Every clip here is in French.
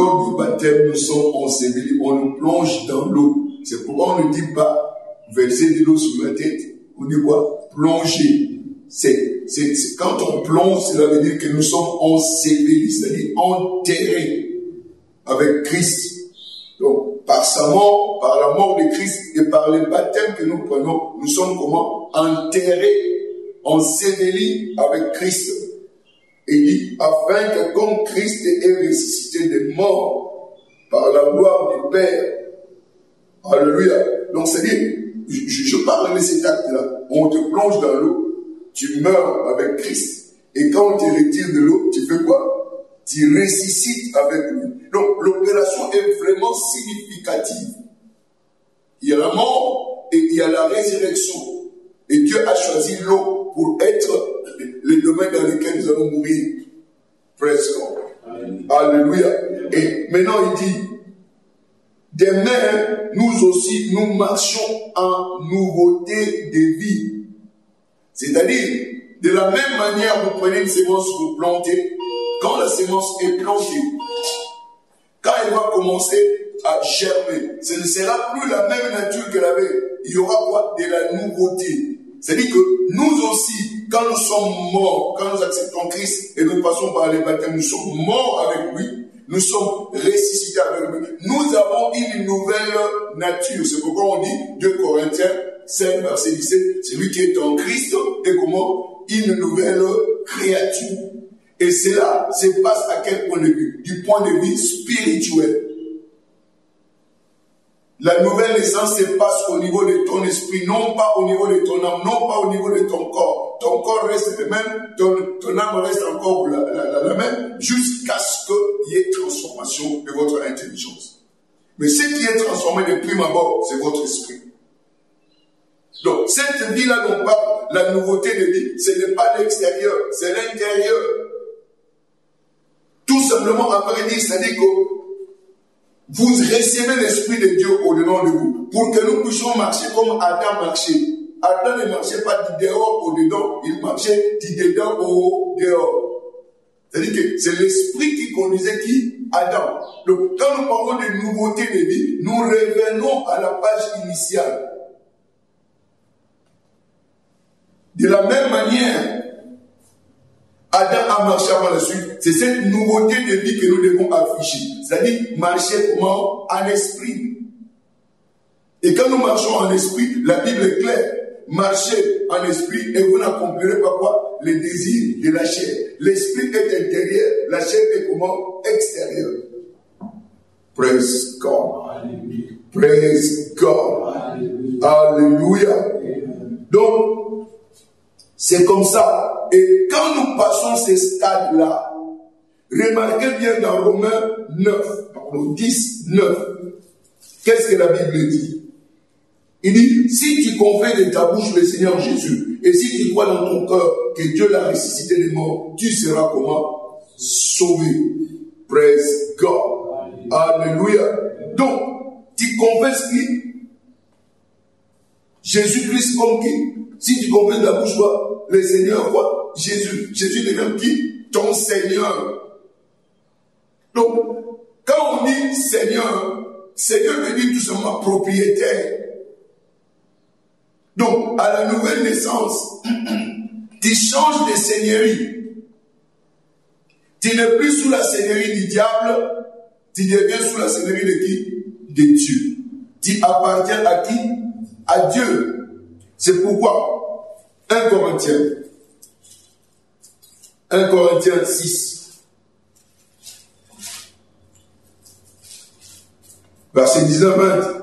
lors du baptême, nous sommes ensevelis, on nous plonge dans l'eau. C'est pourquoi on ne dit pas verser de l'eau sur la tête. On dit quoi? Plonger. Quand on plonge, cela veut dire que nous sommes ensevelis, c'est-à-dire enterrés avec Christ. Donc, par sa mort, par la mort de Christ et par le baptême que nous prenons, nous sommes comment? Enterrés, ensevelis avec Christ. Et dit, afin que comme Christ est ressuscité des morts par la gloire du Père. Alléluia. Donc, c'est-à-dire, je parle de cet acte-là. On te plonge dans l'eau. Tu meurs avec Christ. Et quand on te retire de l'eau, tu fais quoi? Tu ressuscites avec lui. Donc, l'opération est vraiment significative. Il y a la mort et il y a la résurrection. Et Dieu a choisi l'eau pour être le domaine dans lequel nous allons mourir. Praise God. Alléluia. Et maintenant, il dit, demain, nous aussi, nous marchons en nouveauté de vie. C'est-à-dire, de la même manière, vous prenez une semence, vous plantez. Quand la semence est plantée, quand elle va commencer à germer, ce ne sera plus la même nature qu'elle avait. Il y aura quoi? De la nouveauté. C'est-à-dire que nous aussi, quand nous sommes morts, quand nous acceptons Christ et nous passons par les baptêmes, nous sommes morts avec lui, nous sommes ressuscités avec lui. Nous avons une nouvelle nature. C'est pourquoi on dit 2 Corinthiens 5, verset 17, celui qui est en Christ est comment? Une nouvelle créature. Et cela se passe à quel point de vue? Du point de vue spirituel. La nouvelle naissance se passe au niveau de ton esprit, non pas au niveau de ton âme, non pas au niveau de ton corps. Ton corps reste le même, ton âme reste encore la même, jusqu'à ce qu'il y ait transformation de votre intelligence. Mais ce qui est transformé de prime abord, c'est votre esprit. Donc, cette vie-là dont on parle, la nouveauté de vie, ce n'est pas l'extérieur, c'est l'intérieur. Tout simplement, à vrai dire, c'est-à-dire que vous recevez l'Esprit de Dieu au-dedans de vous, pour que nous puissions marcher comme Adam marchait. Adam ne marchait pas du dehors au dedans, il marchait du dedans au dehors. C'est-à-dire que c'est l'Esprit qui conduisait qui? Adam. Donc, quand nous parlons de nouveauté de vie, nous revenons à la page initiale. De la même manière, Adam a marché avant la suite. C'est cette nouveauté de vie que nous devons afficher. C'est-à-dire marcher comment? En esprit. Et quand nous marchons en esprit, la Bible est claire. Marchez en esprit et vous n'accomplirez pas quoi? Les désirs de la chair. L'esprit est intérieur, la chair est comment? Extérieure. Praise God. Praise God. Alléluia. Donc, c'est comme ça. Et quand nous passons ces stades-là, remarquez bien dans Romains 10, 9, qu'est-ce que la Bible dit? Il dit, si tu confesses de ta bouche le Seigneur Jésus, et si tu crois dans ton cœur que Dieu l'a ressuscité des morts, tu seras comment? Sauvé. Praise God. Alléluia. Donc, tu confesses qui? Jésus-Christ comme qui? Si tu confesses de la bouche quoi? Le Seigneur quoi? Jésus. Jésus devient qui? Ton Seigneur. Donc, quand on dit Seigneur, Seigneur veut dire tout simplement propriétaire. Donc, à la nouvelle naissance, tu changes de seigneurie. Tu n'es plus sous la seigneurie du diable, tu deviens sous la seigneurie de qui? De Dieu. Tu appartiens à qui? À Dieu. C'est pourquoi 1 Corinthiens 6, verset 19-20,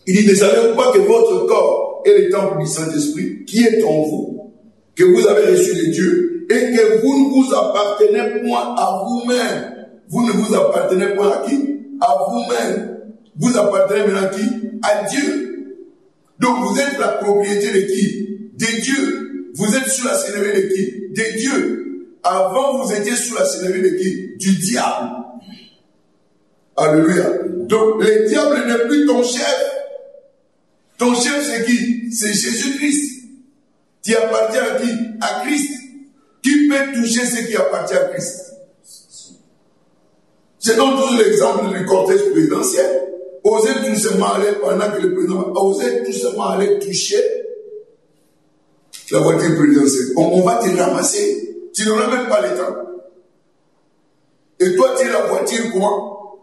il dit, ne savez-vous pas que votre corps est le temple du Saint-Esprit qui est en vous, que vous avez reçu de Dieu, et que vous ne vous appartenez point à vous-même. Vous ne vous appartenez point à qui? À vous-même. Vous appartenez maintenant à qui? À Dieu. Donc vous êtes la propriété de qui? De Dieu. Vous êtes sous la seigneurie de qui? De Dieu. Avant vous étiez sous la seigneurie de qui? Du diable. Alléluia. Donc le diable n'est plus ton chef. Ton chef c'est qui? C'est Jésus-Christ. Tu appartiens à qui? À Christ. Tu Qui peut toucher ce qui appartient à Christ? Je donne toujours l'exemple du cortège présidentiel. Osez tout simplement aller, pendant que le président osez tout simplement aller toucher la voiture présidentielle. On va te ramasser. Tu n'auras même pas le temps. Et toi, tu es la voiture comment?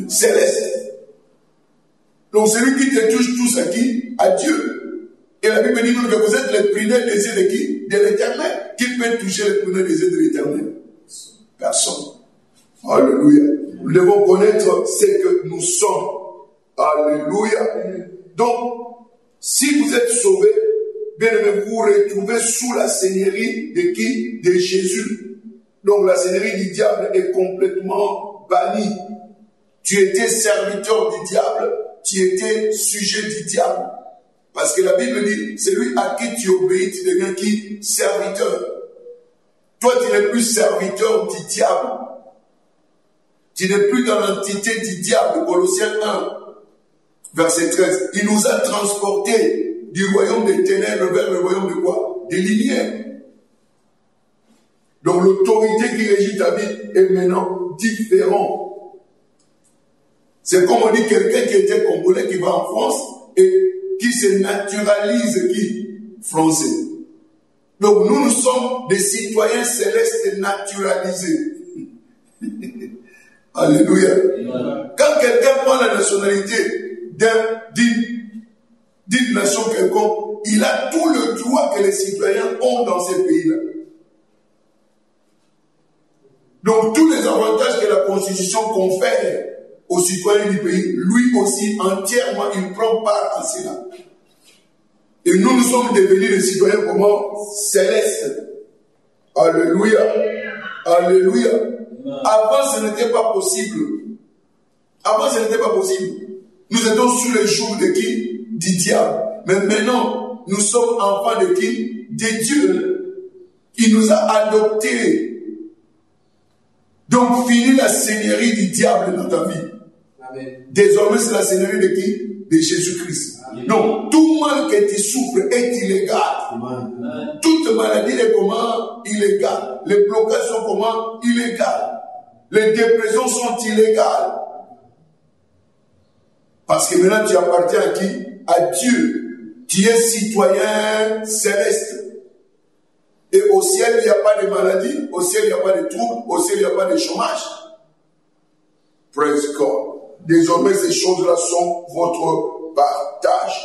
Céleste. Donc celui qui te touche tous à qui? À Dieu. Et la Bible dit que vous êtes les prunelles des yeux de qui? De l'Éternel. Qui peut toucher les prunelles des yeux de l'Éternel? Personne. Alléluia. Nous devons connaître ce que nous sommes. Alléluia. Donc, si vous êtes sauvés, bien aimé, vous vous retrouvez sous la seigneurie de qui? De Jésus. Donc la seigneurie du diable est complètement bannie. Tu étais serviteur du diable, tu étais sujet du diable. Parce que la Bible dit, celui à qui tu obéis, tu deviens qui? Serviteur. Toi, tu n'es plus serviteur du diable. Tu n'es plus dans l'entité du diable. Colossiens 1, verset 13. Il nous a transportés du royaume des ténèbres vers le royaume de quoi? Des lumières. Donc l'autorité qui régit ta vie est maintenant différente. C'est comme on dit quelqu'un qui était congolais qui va en France et qui se naturalise qui? Français. Donc nous sommes des citoyens célestes naturalisés. Alléluia. Quand quelqu'un prend la nationalité d'une nation quelconque, il a tout le droit que les citoyens ont dans ces pays-là. Donc tous les avantages que la Constitution confère aux citoyens du pays, lui aussi entièrement, il prend part à cela. Et nous sommes devenus des citoyens comment? Célestes. Alléluia. Alléluia. Avant, ce n'était pas possible. Avant, ce n'était pas possible. Nous étions sous le joug de qui? Du diable. Mais maintenant, nous sommes enfants de qui? De Dieu. Il nous a adoptés. Donc, fini la seigneurie du diable dans ta vie. Amen. Désormais, c'est la seigneurie de qui? De Jésus-Christ. Donc, tout mal que tu souffres est illégal. Amen. Toute maladie est comment? Illégale. Les blocages sont comment? Illégales. Les dépressions sont illégales. Parce que maintenant, tu appartiens à qui? À Dieu. Tu es citoyen céleste. Et au ciel, il n'y a pas de maladie. Au ciel, il n'y a pas de troubles. Au ciel, il n'y a pas de chômage. Praise God. Désormais, ces choses-là sont votre partage.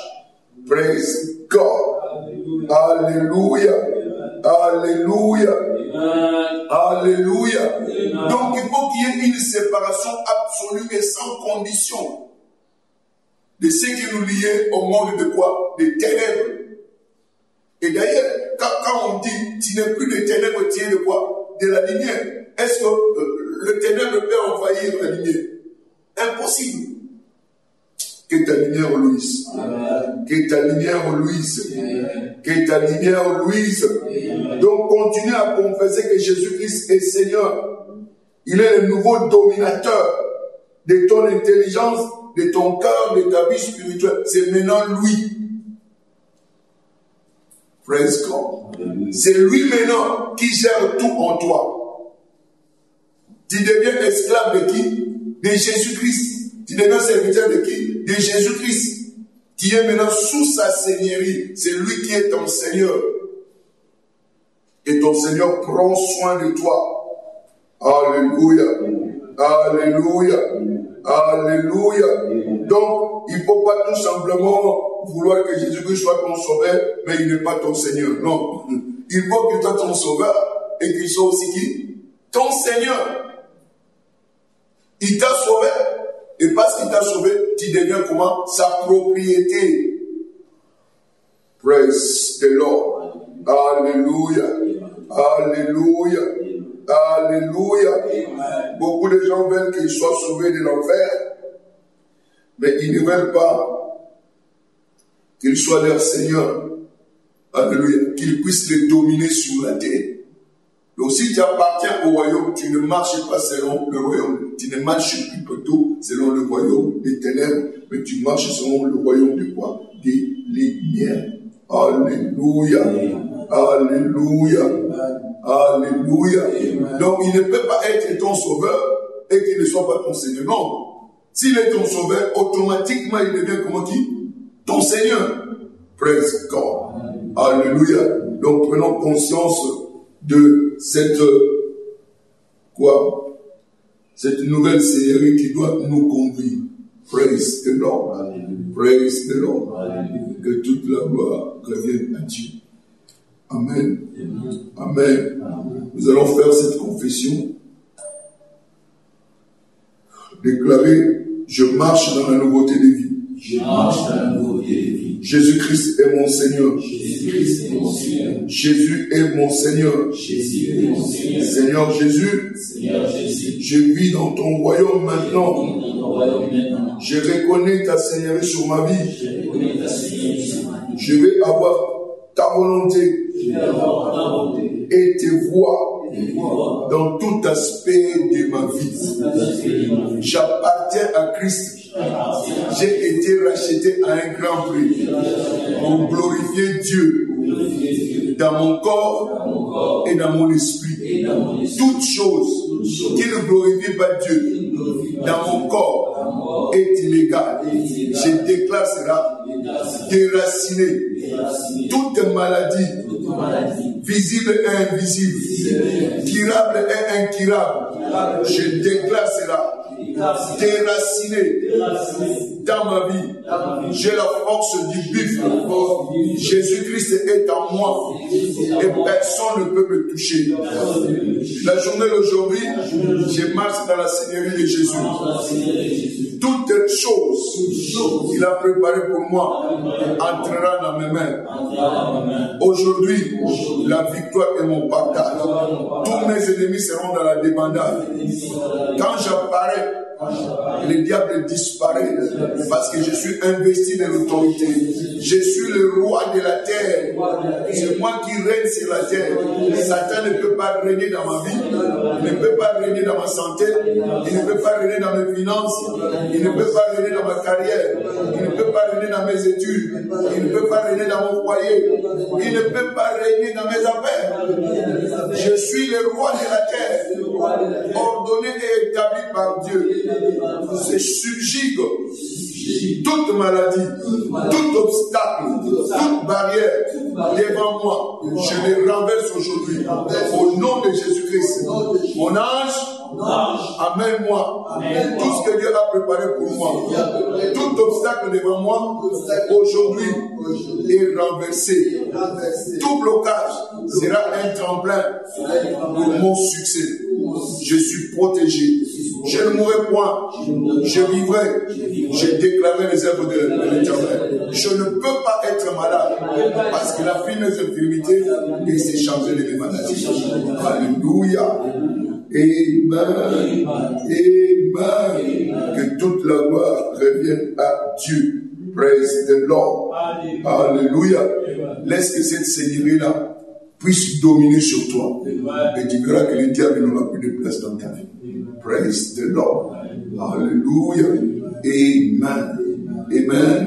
Praise God. Alléluia. Alléluia. Alléluia. Donc, il faut qu'il y ait une séparation absolue et sans condition de ce qui nous liait au monde de quoi? Des ténèbres. Et d'ailleurs, quand on dit, tu n'es plus de ténèbres, tu es de quoi? De la lumière. Est-ce que le ténèbre peut envahir la lumière? Impossible. Que ta lumière luise. Que ta lumière luise. Que ta lumière luise. Donc continue à confesser que Jésus-Christ est Seigneur. Il est le nouveau dominateur de ton intelligence, de ton cœur, de ta vie spirituelle. C'est maintenant lui. Praise God. C'est lui maintenant qui gère tout en toi. Tu deviens esclave de qui? De Jésus-Christ. Tu deviens serviteur de qui? De Jésus-Christ. Tu es maintenant sous sa seigneurie. C'est lui qui est ton Seigneur. Et ton Seigneur prend soin de toi. Alléluia. Alléluia. Alléluia. Donc, il ne faut pas tout simplement vouloir que Jésus-Christ soit ton sauveur, mais il n'est pas ton Seigneur. Non. Il faut qu'il soit ton sauveur et qu'il soit aussi qui? Ton Seigneur. Il t'a sauvé. Et parce qu'il t'a sauvé, tu deviens comment? Sa propriété. Praise the Lord. Alléluia. Alléluia. Alléluia. Beaucoup de gens veulent qu'ils soient sauvés de l'enfer, mais ils ne veulent pas qu'il soit leur Seigneur. Alléluia. Qu'il puisse les dominer sur la terre. Donc si tu appartiens au royaume, tu ne marches pas selon le royaume. Tu ne marches plus plutôt selon le royaume des ténèbres, mais tu marches selon le royaume de quoi? Des lumières. Alléluia. Alléluia. Alléluia. Donc il ne peut pas être ton sauveur et qu'il ne soit pas ton Seigneur. Non. S'il est ton sauveur, automatiquement il devient comment qui? Ton Seigneur. Praise God. Alléluia. Donc prenons conscience de cette cette nouvelle série qui doit nous conduire. Praise the Lord. Praise the Lord. Que toute la gloire revienne à Dieu. Amen. Amen. Nous allons faire cette confession. Déclarer, je marche dans la nouveauté de vie. Je marche dans la nouveauté de vie. Jésus-Christ est mon Seigneur. Jésus-Christ est mon Seigneur. Jésus est mon Seigneur. Jésus est mon Seigneur. Seigneur Jésus, Seigneur Jésus, je vis dans ton royaume maintenant. Je reconnais ta Seigneurie sur ma vie. Je vais avoir ta volonté et tes voies dans tout aspect de ma vie. J'appartiens à Christ. J'ai été racheté à un grand prix pour glorifier Dieu dans mon corps et dans mon esprit. Toute chose qui ne glorifie pas Dieu dans mon corps est illégale. Je déclare cela déraciné. Toute maladie, visible et invisible, curable et incurable, je déclare cela déraciné dans ma vie. J'ai la force du buffle. Jésus-Christ est en moi et personne ne peut me toucher. La journée d'aujourd'hui, je marche dans la Seigneurie de Jésus. Toute chose qu'il a préparée pour moi entrera dans mes main. Aujourd'hui, la victoire est mon partage. Tous mes ennemis seront dans la débandade. Quand j'apparais, le diable disparaît parce que je suis investi de l'autorité. Je suis le roi de la terre. C'est moi qui règne sur la terre. Satan ne peut pas régner dans ma vie. Il ne peut pas régner dans ma santé. Il ne peut pas régner dans mes finances. Il ne peut pas régner dans ma carrière. Il ne peut pas régner dans mes études. Il ne peut pas régner dans mon foyer. Il ne peut pas régner dans mes affaires. Je suis le roi de la terre, ordonné et établi par Dieu. Je subjugue toute maladie, tout obstacle, toute barrière devant moi. Je les renverse aujourd'hui au nom de Jésus-Christ. Mon ange, amène-moi tout ce que Dieu a préparé pour moi. Tout obstacle devant moi, aujourd'hui, est renversé. Tout blocage sera un tremplin pour mon succès. Je suis protégé. Je ne mourrai point. Je vivrai. Je déclarerai les œuvres de l'Éternel. Je ne peux pas être malade parce qu'il a pris mes infirmités et s'est chargé de mes maladies. Alléluia. Amen. Amen. Que toute la gloire revienne à Dieu. Praise the Lord. Alléluia. Laisse que cette seigneurie-là puisse dominer sur toi. Et tu verras que le diable n'aura plus de place dans ta vie. Praise the Lord. Alléluia. Amen. Amen.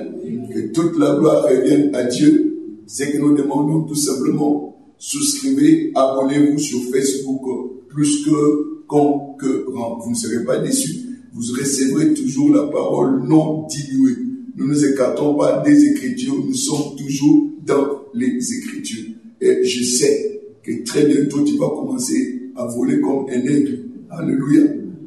Que toute la gloire revienne à Dieu. C'est que nous demandons tout simplement, souscrivez, abonnez-vous sur Facebook plus que concurrent. Vous ne serez pas déçus. Vous recevrez toujours la parole non diluée. Nous ne nous écartons pas des Écritures. Nous sommes toujours dans les Écritures. Et je sais que très bientôt, tu vas commencer à voler comme un aigle. Alléluia.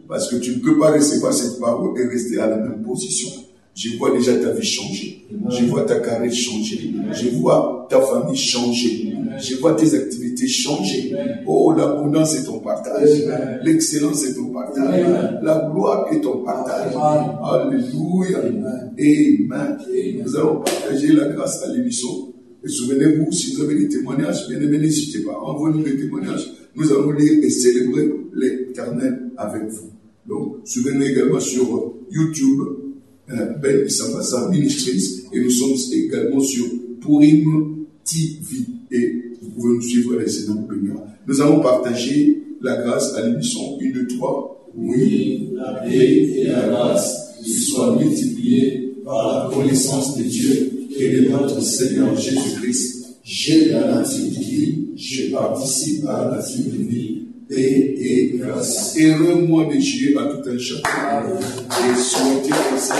Parce que tu ne peux pas recevoir cette parole et rester à la même position. Je vois déjà ta vie changer. Je vois ta carrière changer. Je vois ta famille changer. Je vois tes activités changer. Oh, l'abondance est ton partage. L'excellence est ton partage. La gloire est ton partage. Alléluia. Amen. Nous allons partager la grâce à l'émission. Et souvenez-vous, si vous avez des témoignages, bien aimés, n'hésitez pas. Envoyez-nous des témoignages. Nous allons lire et célébrer l'Éternel avec vous. Donc, souvenez-vous également sur YouTube, Ben Issambassa Ministries, et nous sommes également sur Purim TV. Et vous pouvez nous suivre les Seigneurs bénissants. Nous allons partager la grâce à l'émission 1, 2, 3. Oui, la paix et la grâce qui soient multipliées par la connaissance de Dieu et de notre Seigneur Jésus-Christ. J'ai la nature divine, je participe à la nature divine. Paix et grâce. Et rends-moi de Dieu à tout un chacun. Et soyez comme ça.